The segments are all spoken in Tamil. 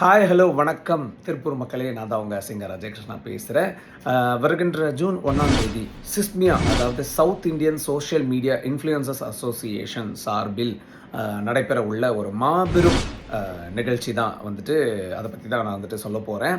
ஹாய், ஹலோ, வணக்கம் திருப்பூர் மக்களே. நான் தான் உங்கள் சிங்கர் அஜய் கிருஷ்ணா பேசுகிறேன். வருகின்ற ஜூன் 1ஆம் தேதி சிஸ்மியா, அதாவது south Indian social media influencers association சார்பில் நடைபெற உள்ள ஒரு மாபெரும் நிகழ்ச்சி தான் வந்துட்டு, அதை பற்றி தான் நான் வந்துட்டு சொல்ல போகிறேன்.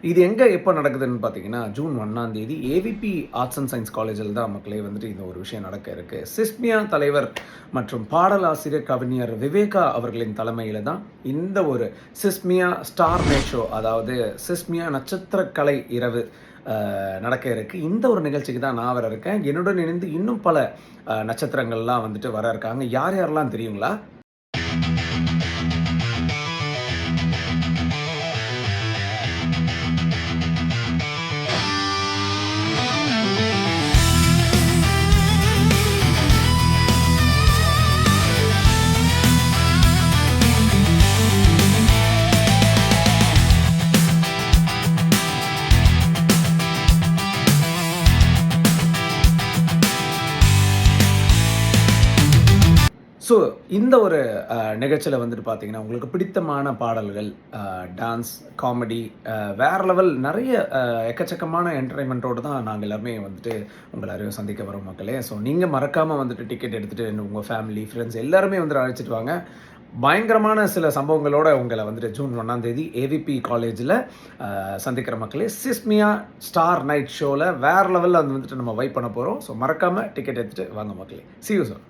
இது எங்கே எப்போ நடக்குதுன்னு பார்த்தீங்கன்னா, ஜூன் 1ஆம் தேதி ஏவிபி ஆர்ட்ஸ் அண்ட் சயின்ஸ் காலேஜில் தான் மக்களே வந்துட்டு இந்த ஒரு விஷயம் நடக்க இருக்குது. சிஸ்மியா தலைவர் மற்றும் பாடலாசிரியர் கவிஞர் விவேகா அவர்களின் தலைமையில் தான் இந்த ஒரு சிஸ்மியா ஸ்டார் நைட் ஷோ, அதாவது சிஸ்மியா நட்சத்திர கலை இரவு நடக்க இருக்குது. இந்த ஒரு நிகழ்ச்சிக்கு தான் நான் வர இருக்கேன். என்னுடன் இணைந்து இன்னும் பல நட்சத்திரங்கள்லாம் வந்துட்டு வர இருக்காங்க. யார் யாரெல்லாம் தெரியுங்களா? ஸோ இந்த ஒரு நிகழ்ச்சியில் வந்துட்டு பார்த்தீங்கன்னா, உங்களுக்கு பிடித்தமான பாடல்கள், டான்ஸ், காமெடி, வேறு லெவல் நிறைய எக்கச்சக்கமான என்டர்டைன்மெண்ட்டோடு தான் நாங்கள் எல்லாருமே வந்துட்டு உங்களை எல்லாரையும் சந்திக்க வரோம் மக்களே. ஸோ நீங்கள் மறக்காமல் வந்துட்டு டிக்கெட் எடுத்துகிட்டு உங்கள் ஃபேமிலி, ஃப்ரெண்ட்ஸ் எல்லாருமே வந்துட்டு அழைச்சிட்டு வாங்க. பயங்கரமான சில சம்பவங்களோட உங்களை வந்துட்டு ஜூன் 1ஆம் தேதி ஏவிபி காலேஜில் சந்திக்கிற மக்களே. சிஸ்மியா ஸ்டார் நைட் ஷோவில் வேறு லெவலில் வந்துட்டு நம்ம வைப் பண்ண போகிறோம். ஸோ மறக்காமல் டிக்கெட் எடுத்துகிட்டு வாங்க மக்களே. See you soon.